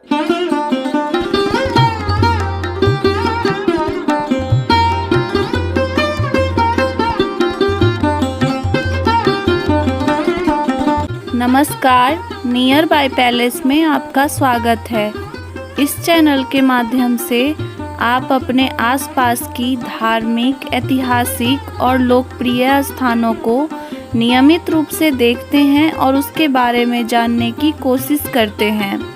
नमस्कार, near by palace में आपका स्वागत है। इस चैनल के माध्यम से आप अपने आसपास की धार्मिक, ऐतिहासिक और लोकप्रिय स्थानों को नियमित रूप से देखते हैं और उसके बारे में जानने की कोशिश करते हैं।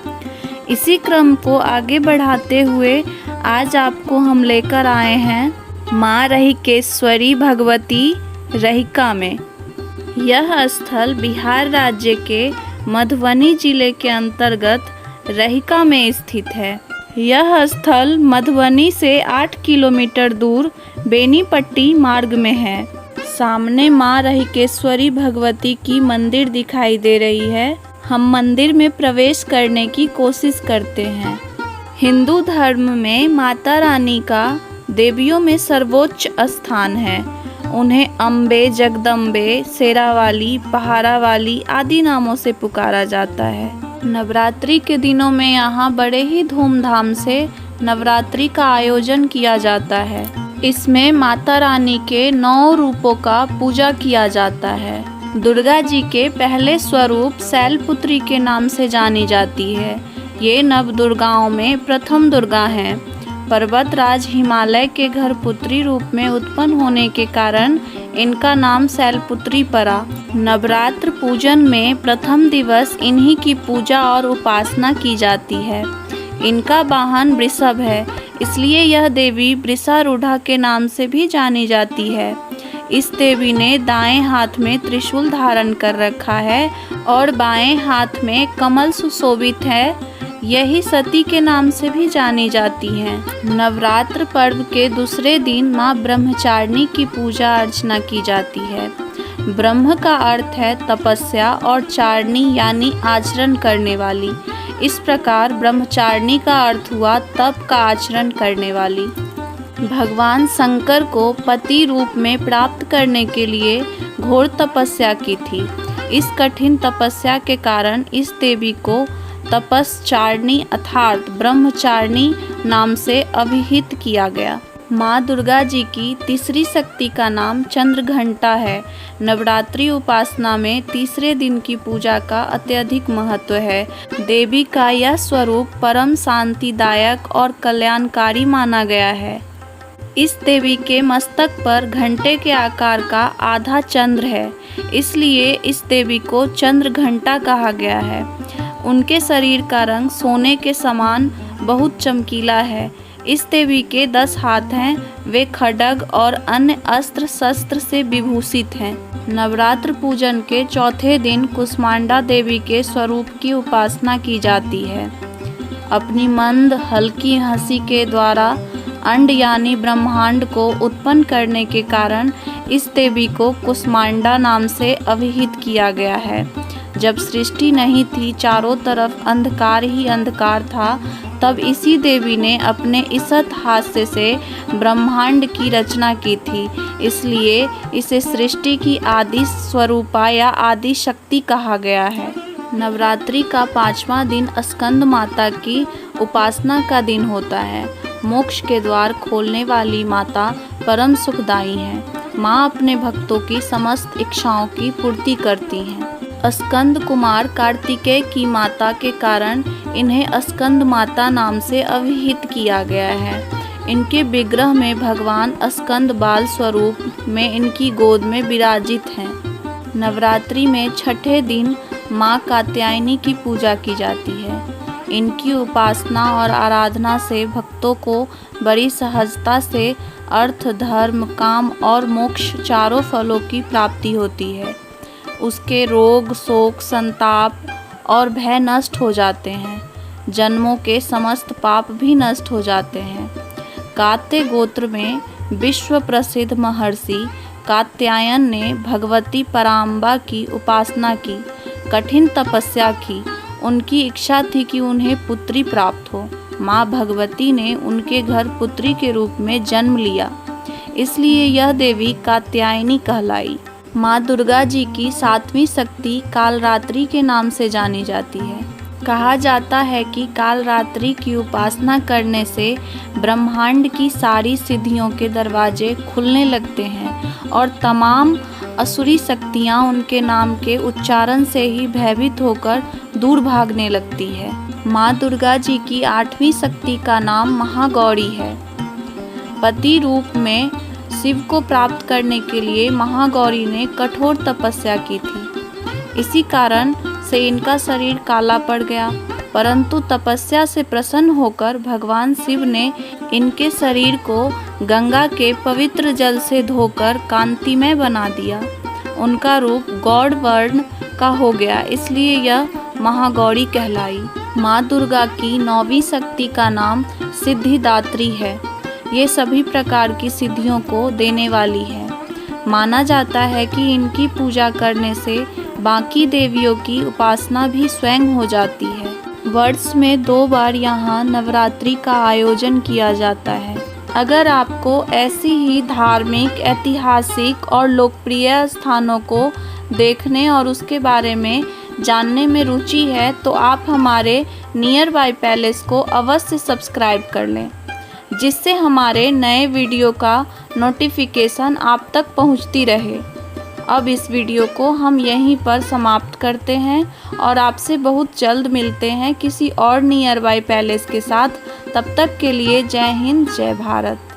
इसी क्रम को आगे बढ़ाते हुए आज आपको हम लेकर आए हैं माँ रहिकेश्वरी भगवती रहिका में। यह स्थल बिहार राज्य के मधुबनी जिले के अंतर्गत रहिका में स्थित है। यह स्थल मधुबनी से 8 किलोमीटर दूर बेनीपट्टी मार्ग में है। सामने माँ रहिकेश्वरी भगवती की मंदिर दिखाई दे रही है। हम मंदिर में प्रवेश करने की कोशिश करते हैं। हिंदू धर्म में माता रानी का देवियों में सर्वोच्च स्थान है। उन्हें अम्बे, जगदम्बे, शेरावाली, पहारावाली आदि नामों से पुकारा जाता है। नवरात्रि के दिनों में यहाँ बड़े ही धूमधाम से नवरात्रि का आयोजन किया जाता है। इसमें माता रानी के 9 रूपों का पूजा किया जाता है। दुर्गा जी के पहले स्वरूप शैलपुत्री के नाम से जानी जाती है। ये नव दुर्गाओं में प्रथम दुर्गा हैं। पर्वतराज हिमालय के घर पुत्री रूप में उत्पन्न होने के कारण इनका नाम शैलपुत्री पड़ा। नवरात्र पूजन में प्रथम दिवस इन्हीं की पूजा और उपासना की जाती है। इनका वाहन वृषभ है, इसलिए यह देवी वृषारूढ़ा के नाम से भी जानी जाती है। इस देवी ने दाएं हाथ में त्रिशूल धारण कर रखा है और बाएं हाथ में कमल सुशोभित है। यही सती के नाम से भी जानी जाती हैं। नवरात्र पर्व के दूसरे दिन माँ ब्रह्मचारिणी की पूजा अर्चना की जाती है। ब्रह्म का अर्थ है तपस्या और चारिणी यानी आचरण करने वाली। इस प्रकार ब्रह्मचारिणी का अर्थ हुआ तप का आचरण करने वाली। भगवान शंकर को पति रूप में प्राप्त करने के लिए घोर तपस्या की थी। इस कठिन तपस्या के कारण इस देवी को तपस्चारिणी अर्थात ब्रह्मचारिणी नाम से अभिहित किया गया। माँ दुर्गा जी की तीसरी शक्ति का नाम चंद्रघंटा है। नवरात्रि उपासना में तीसरे दिन की पूजा का अत्यधिक महत्व है। देवी का यह स्वरूप परम शांतिदायक और कल्याणकारी माना गया है। इस देवी के मस्तक पर घंटे के आकार का आधा चंद्र है, इसलिए इस देवी को चंद्रघंटा कहा गया है। उनके शरीर का रंग सोने के समान बहुत चमकीला है। इस देवी के 10 हाथ हैं। वे खड्ग और अन्य अस्त्र शस्त्र से विभूषित हैं। नवरात्र पूजन के चौथे दिन कुष्मांडा देवी के स्वरूप की उपासना की जाती है। अपनी मंद हल्की हंसी के द्वारा अंड यानी ब्रह्मांड को उत्पन्न करने के कारण इस देवी को कुष्मांडा नाम से अभिहित किया गया है। जब सृष्टि नहीं थी, चारों तरफ अंधकार ही अंधकार था, तब इसी देवी ने अपने इसत हास्य से ब्रह्मांड की रचना की थी। इसलिए इसे सृष्टि की आदि स्वरूपा या आदि शक्ति कहा गया है। नवरात्रि का 5वां दिन स्कंद माता की उपासना का दिन होता है। मोक्ष के द्वार खोलने वाली माता परम सुखदायी हैं। माँ अपने भक्तों की समस्त इच्छाओं की पूर्ति करती हैं। स्कंद कुमार कार्तिकेय की माता के कारण इन्हें स्कंद माता नाम से अभिहित किया गया है। इनके विग्रह में भगवान स्कंद बाल स्वरूप में इनकी गोद में विराजित हैं। नवरात्रि में छठे दिन माँ कात्यायनी की पूजा की जाती है। इनकी उपासना और आराधना से भक्तों को बड़ी सहजता से अर्थ, धर्म, काम और मोक्ष चारों फलों की प्राप्ति होती है। उसके रोग, शोक, संताप और भय नष्ट हो जाते हैं। जन्मों के समस्त पाप भी नष्ट हो जाते हैं। कात्य गोत्र में विश्व प्रसिद्ध महर्षि कात्यायन ने भगवती पराम्बा की उपासना की, कठिन तपस्या की। उनकी इच्छा थी कि उन्हें पुत्री प्राप्त हो। माँ भगवती ने उनके घर पुत्री के रूप में जन्म लिया, इसलिए यह देवी कात्यायनी कहलाई। माँ दुर्गा जी की 7वीं शक्ति कालरात्रि के नाम से जानी जाती है। कहा जाता है कि कालरात्रि की उपासना करने से ब्रह्मांड की सारी सिद्धियों के दरवाजे खुलने लगते हैं और तमाम असुरी शक्तियाँ उनके नाम के उच्चारण से ही भयभीत होकर दूर भागने लगती है। माँ दुर्गा जी की 8वीं शक्ति का नाम महागौरी है। पति रूप में शिव को प्राप्त करने के लिए महागौरी ने कठोर तपस्या की थी। इसी कारण से इनका शरीर काला पड़ गया, परंतु तपस्या से प्रसन्न होकर भगवान शिव ने इनके शरीर को गंगा के पवित्र जल से धोकर कांतिमय बना दिया। उनका रूप गौड़ वर्ण का हो गया, इसलिए यह महागौरी कहलाई। माँ दुर्गा की 9वीं शक्ति का नाम सिद्धिदात्री है। ये सभी प्रकार की सिद्धियों को देने वाली है। माना जाता है कि इनकी पूजा करने से बाकी देवियों की उपासना भी स्वयं हो जाती है। वर्ष में 2 बार यहाँ नवरात्रि का आयोजन किया जाता है। अगर आपको ऐसी ही धार्मिक, ऐतिहासिक और लोकप्रिय स्थानों को देखने और उसके बारे में जानने में रुचि है तो आप हमारे नियर बाय पैलेस को अवश्य सब्सक्राइब कर लें, जिससे हमारे नए वीडियो का नोटिफिकेशन आप तक पहुंचती रहे। अब इस वीडियो को हम यहीं पर समाप्त करते हैं और आपसे बहुत जल्द मिलते हैं किसी और नियर बाय पैलेस के साथ। तब तक के लिए जय हिंद, जय भारत।